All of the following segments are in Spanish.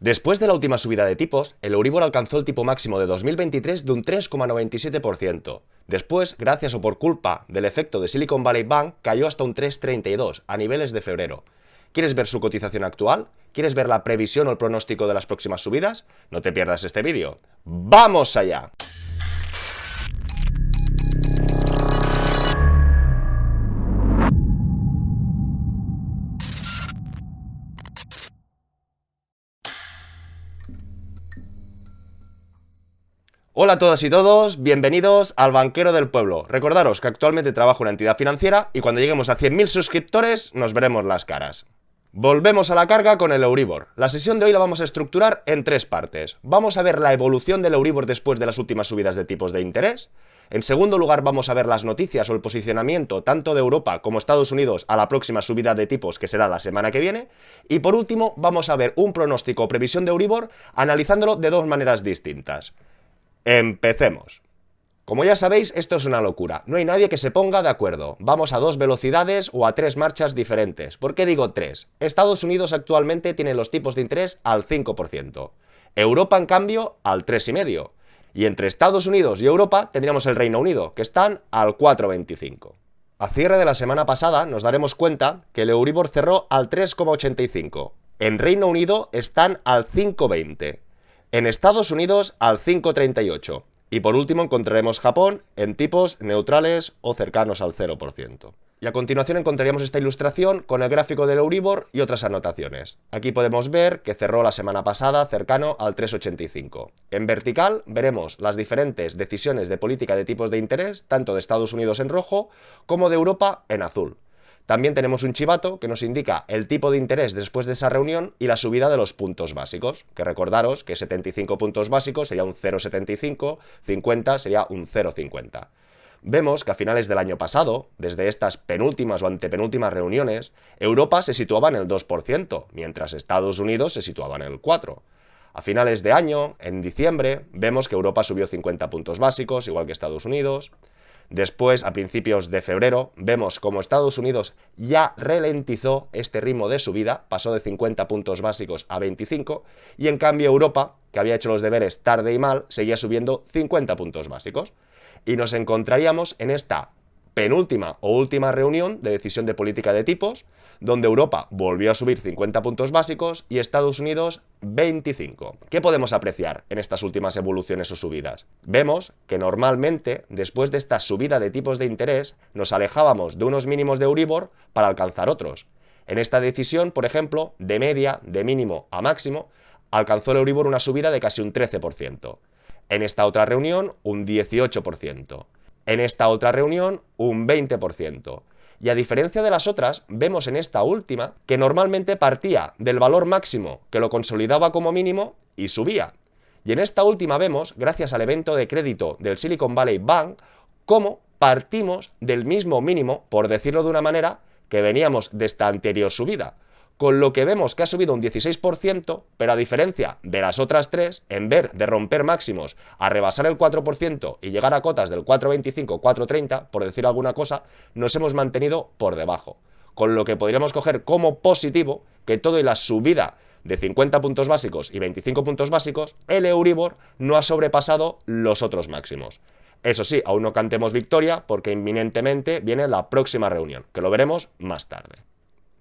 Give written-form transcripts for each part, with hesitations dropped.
Después de la última subida de tipos, el Euribor alcanzó el tipo máximo de 2023 de un 3,97%. Después, gracias o por culpa del efecto de Silicon Valley Bank, cayó hasta un 3,32 a niveles de febrero. ¿Quieres ver su cotización actual? ¿Quieres ver la previsión o el pronóstico de las próximas subidas? No te pierdas este vídeo. ¡Vamos allá! Hola a todas y todos, bienvenidos al Banquero del Pueblo. Recordaros que actualmente trabajo en una entidad financiera y cuando lleguemos a 100.000 suscriptores nos veremos las caras. Volvemos a la carga con el Euribor. La sesión de hoy la vamos a estructurar en tres partes. Vamos a ver la evolución del Euribor después de las últimas subidas de tipos de interés. En segundo lugar vamos a ver las noticias o el posicionamiento tanto de Europa como Estados Unidos a la próxima subida de tipos que será la semana que viene. Y por último vamos a ver un pronóstico o previsión de Euribor analizándolo de dos maneras distintas. Empecemos. Como ya sabéis, esto es una locura. No hay nadie que se ponga de acuerdo. Vamos a dos velocidades o a tres marchas diferentes. ¿Por qué digo tres? Estados Unidos actualmente tiene los tipos de interés al 5%. Europa, en cambio, al 3,5%. Y entre Estados Unidos y Europa tendríamos el Reino Unido, que están al 4,25%. A cierre de la semana pasada nos daremos cuenta que el Euribor cerró al 3,85%. En Reino Unido están al 5,20%. En Estados Unidos al 5,38%. Y por último encontraremos Japón en tipos neutrales o cercanos al 0%. Y a continuación encontraríamos esta ilustración con el gráfico del Euribor y otras anotaciones. Aquí podemos ver que cerró la semana pasada cercano al 3,85. En vertical veremos las diferentes decisiones de política de tipos de interés, tanto de Estados Unidos en rojo como de Europa en azul. También tenemos un chivato que nos indica el tipo de interés después de esa reunión y la subida de los puntos básicos, que recordaros que 75 puntos básicos sería un 0,75, 50 sería un 0,50. Vemos que a finales del año pasado, desde estas penúltimas o antepenúltimas reuniones, Europa se situaba en el 2%, mientras Estados Unidos se situaba en el 4%. A finales de año, en diciembre, vemos que Europa subió 50 puntos básicos, igual que Estados Unidos. Después, a principios de febrero, vemos como Estados Unidos ya ralentizó este ritmo de subida, pasó de 50 puntos básicos a 25, y en cambio Europa, que había hecho los deberes tarde y mal, seguía subiendo 50 puntos básicos. Y nos encontraríamos en esta penúltima o última reunión de decisión de política de tipos, donde Europa volvió a subir 50 puntos básicos y Estados Unidos 25. ¿Qué podemos apreciar en estas últimas evoluciones o subidas? Vemos que normalmente, después de esta subida de tipos de interés, nos alejábamos de unos mínimos de Euribor para alcanzar otros. En esta decisión, por ejemplo, de media, de mínimo a máximo, alcanzó el Euribor una subida de casi un 13%. En esta otra reunión, un 18%. En esta otra reunión, un 20%. Y a diferencia de las otras, vemos en esta última que normalmente partía del valor máximo que lo consolidaba como mínimo y subía. Y en esta última vemos, gracias al evento de crédito del Silicon Valley Bank, cómo partimos del mismo mínimo, por decirlo de una manera, que veníamos de esta anterior subida. Con lo que vemos que ha subido un 16%, pero a diferencia de las otras tres, en vez de romper máximos a rebasar el 4% y llegar a cotas del 4,25, 4,30, por decir alguna cosa, nos hemos mantenido por debajo. Con lo que podríamos coger como positivo que todo y la subida de 50 puntos básicos y 25 puntos básicos, el Euribor no ha sobrepasado los otros máximos. Eso sí, aún no cantemos victoria porque inminentemente viene la próxima reunión, que lo veremos más tarde.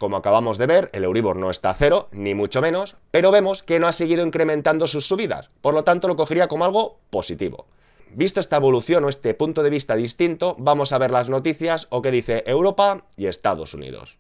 Como acabamos de ver, el Euribor no está a cero, ni mucho menos, pero vemos que no ha seguido incrementando sus subidas, por lo tanto lo cogería como algo positivo. Visto esta evolución o este punto de vista distinto, vamos a ver las noticias o qué dice Europa y Estados Unidos.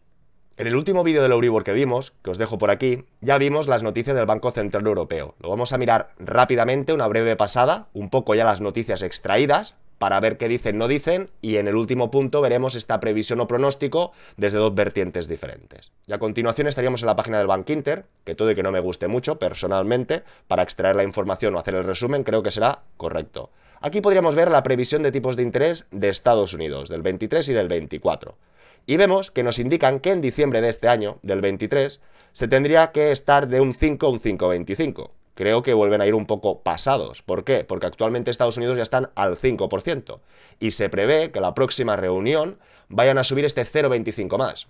En el último vídeo del Euribor que vimos, que os dejo por aquí, ya vimos las noticias del Banco Central Europeo. Lo vamos a mirar rápidamente, una breve pasada, un poco ya las noticias extraídas, para ver qué dicen, no dicen, y en el último punto veremos esta previsión o pronóstico desde dos vertientes diferentes. Y a continuación estaríamos en la página del Bank Inter, que todo y que no me guste mucho, personalmente, para extraer la información o hacer el resumen, creo que será correcto. Aquí podríamos ver la previsión de tipos de interés de Estados Unidos, del 23 y del 24. Y vemos que nos indican que en diciembre de este año, del 23, se tendría que estar de un 5 a un 5,25. Creo que vuelven a ir un poco pasados. ¿Por qué? Porque actualmente Estados Unidos ya están al 5% y se prevé que la próxima reunión vayan a subir este 0,25 más.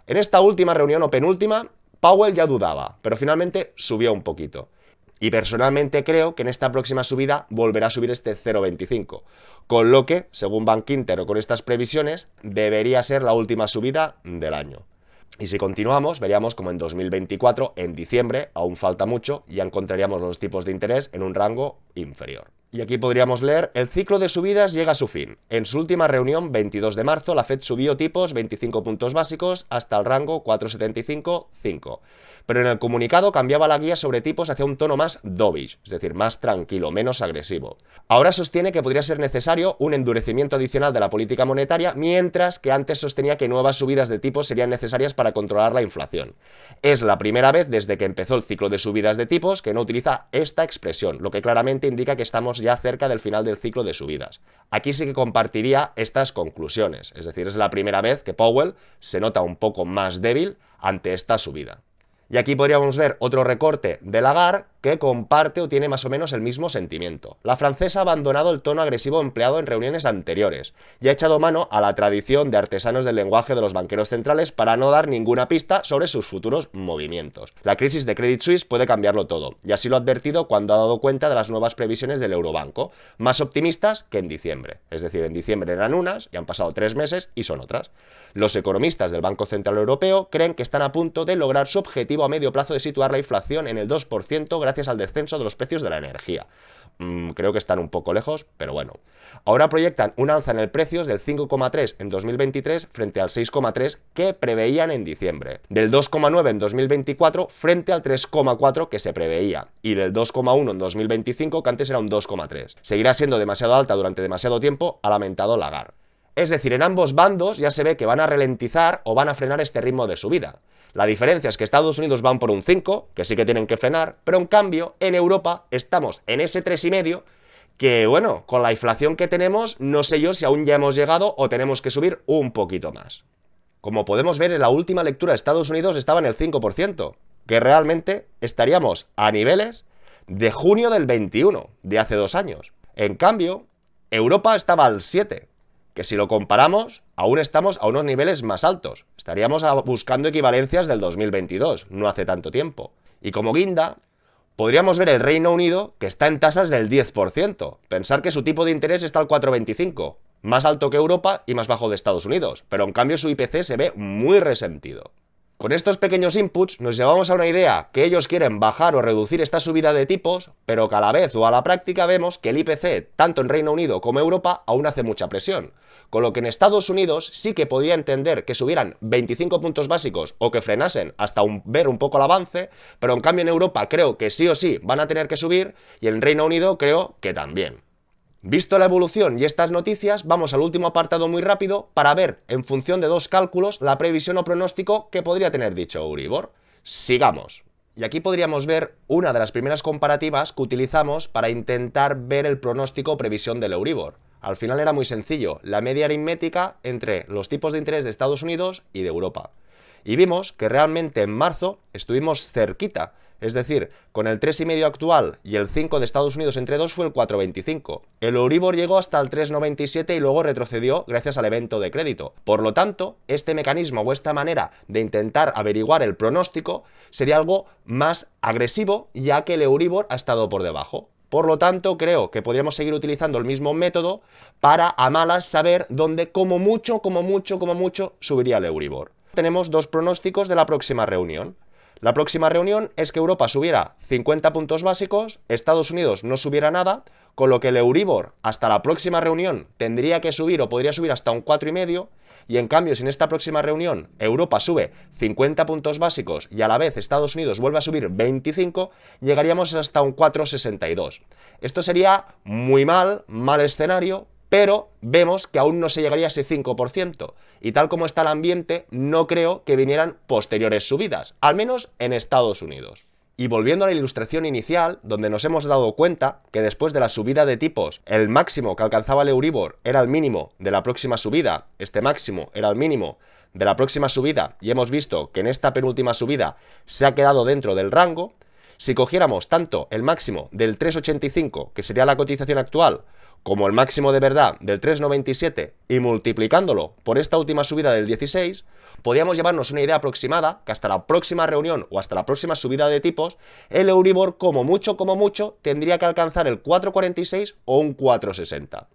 En esta última reunión o penúltima Powell ya dudaba, pero finalmente subió un poquito. Y personalmente creo que en esta próxima subida volverá a subir este 0,25. Con lo que, según Bankinter o con estas previsiones, debería ser la última subida del año. Y si continuamos, veríamos como en 2024, en diciembre, aún falta mucho, ya encontraríamos los tipos de interés en un rango inferior. Y aquí podríamos leer, el ciclo de subidas llega a su fin. En su última reunión, 22 de marzo, la Fed subió tipos 25 puntos básicos hasta el rango 4,75-5. Pero en el comunicado cambiaba la guía sobre tipos hacia un tono más dovish, es decir, más tranquilo, menos agresivo. Ahora sostiene que podría ser necesario un endurecimiento adicional de la política monetaria, mientras que antes sostenía que nuevas subidas de tipos serían necesarias para controlar la inflación. Es la primera vez desde que empezó el ciclo de subidas de tipos que no utiliza esta expresión, lo que claramente indica que estamos ya cerca del final del ciclo de subidas. Aquí sí que compartiría estas conclusiones, es decir, es la primera vez que Powell se nota un poco más débil ante esta subida. Y aquí podríamos ver otro recorte de Lagarde que comparte o tiene más o menos el mismo sentimiento. La francesa ha abandonado el tono agresivo empleado en reuniones anteriores y ha echado mano a la tradición de artesanos del lenguaje de los banqueros centrales para no dar ninguna pista sobre sus futuros movimientos. La crisis de Credit Suisse puede cambiarlo todo, y así lo ha advertido cuando ha dado cuenta de las nuevas previsiones del Eurobanco, más optimistas que en diciembre. Es decir, en diciembre eran unas y han pasado 3 meses y son otras. Los economistas del Banco Central Europeo creen que están a punto de lograr su objetivo a medio plazo de situar la inflación en el 2% gracias al descenso de los precios de la energía. Creo que están un poco lejos, pero bueno. Ahora proyectan un alza en el precio del 5,3 en 2023 frente al 6,3 que preveían en diciembre, del 2,9 en 2024 frente al 3,4 que se preveía, y del 2,1 en 2025 que antes era un 2,3. Seguirá siendo demasiado alta durante demasiado tiempo, ha lamentado Lagarde. Es decir, en ambos bandos ya se ve que van a ralentizar o van a frenar este ritmo de subida. La diferencia es que Estados Unidos van por un 5, que sí que tienen que frenar, pero en cambio en Europa estamos en ese 3,5, que bueno, con la inflación que tenemos, no sé yo si aún ya hemos llegado o tenemos que subir un poquito más. Como podemos ver, en la última lectura Estados Unidos estaba en el 5%, que realmente estaríamos a niveles de junio del 21, de hace 2 años. En cambio, Europa estaba al 7%. Que si lo comparamos, aún estamos a unos niveles más altos. Estaríamos buscando equivalencias del 2022, no hace tanto tiempo. Y como guinda, podríamos ver el Reino Unido, que está en tasas del 10%. Pensar que su tipo de interés está al 4,25, más alto que Europa y más bajo de Estados Unidos. Pero en cambio su IPC se ve muy resentido. Con estos pequeños inputs nos llevamos a una idea que ellos quieren bajar o reducir esta subida de tipos, pero que a la vez o a la práctica vemos que el IPC, tanto en Reino Unido como Europa, aún hace mucha presión. Con lo que en Estados Unidos sí que podría entender que subieran 25 puntos básicos o que frenasen hasta ver un poco el avance, pero en cambio en Europa creo que sí o sí van a tener que subir y en Reino Unido creo que también. Visto la evolución y estas noticias, vamos al último apartado muy rápido para ver, en función de 2 cálculos, la previsión o pronóstico que podría tener dicho Euribor. Sigamos. Y aquí podríamos ver una de las primeras comparativas que utilizamos para intentar ver el pronóstico o previsión del Euribor. Al final era muy sencillo, la media aritmética entre los tipos de interés de Estados Unidos y de Europa. Y vimos que realmente en marzo estuvimos cerquita. Es decir, con el 3,5 actual y el 5 de Estados Unidos entre 2 fue el 4,25. El Euribor llegó hasta el 3,97 y luego retrocedió gracias al evento de crédito. Por lo tanto, este mecanismo o esta manera de intentar averiguar el pronóstico sería algo más agresivo, ya que el Euribor ha estado por debajo. Por lo tanto, creo que podríamos seguir utilizando el mismo método para a malas saber dónde como mucho subiría el Euribor. Tenemos 2 pronósticos de la próxima reunión. La próxima reunión es que Europa subiera 50 puntos básicos, Estados Unidos no subiera nada, con lo que el Euribor hasta la próxima reunión tendría que subir o podría subir hasta un 4,5, y en cambio si en esta próxima reunión Europa sube 50 puntos básicos y a la vez Estados Unidos vuelve a subir 25, llegaríamos hasta un 4,62. Esto sería muy mal escenario, pero vemos que aún no se llegaría a ese 5%, y tal como está el ambiente, no creo que vinieran posteriores subidas, al menos en Estados Unidos. Y volviendo a la ilustración inicial, donde nos hemos dado cuenta que después de la subida de tipos, el máximo que alcanzaba el Euribor era el mínimo de la próxima subida, este máximo era el mínimo de la próxima subida, y hemos visto que en esta penúltima subida se ha quedado dentro del rango. Si cogiéramos tanto el máximo del 3,85, que sería la cotización actual, como el máximo de verdad del 3,97 y multiplicándolo por esta última subida del 16, podíamos llevarnos una idea aproximada que hasta la próxima reunión o hasta la próxima subida de tipos, el Euribor como mucho, tendría que alcanzar el 4,46 o un 4,60.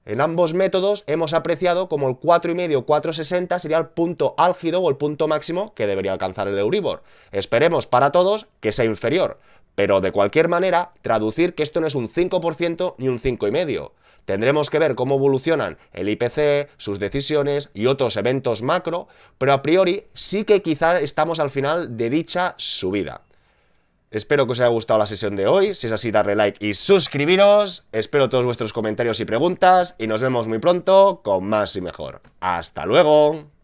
En ambos métodos hemos apreciado como el 4,5 4,60 sería el punto álgido o el punto máximo que debería alcanzar el Euribor. Esperemos para todos que sea inferior, pero de cualquier manera traducir que esto no es un 5% ni un 5,5%. Tendremos que ver cómo evolucionan el IPC, sus decisiones y otros eventos macro, pero a priori sí que quizá estamos al final de dicha subida. Espero que os haya gustado la sesión de hoy. Si es así, darle like y suscribiros. Espero todos vuestros comentarios y preguntas y nos vemos muy pronto con más y mejor. ¡Hasta luego!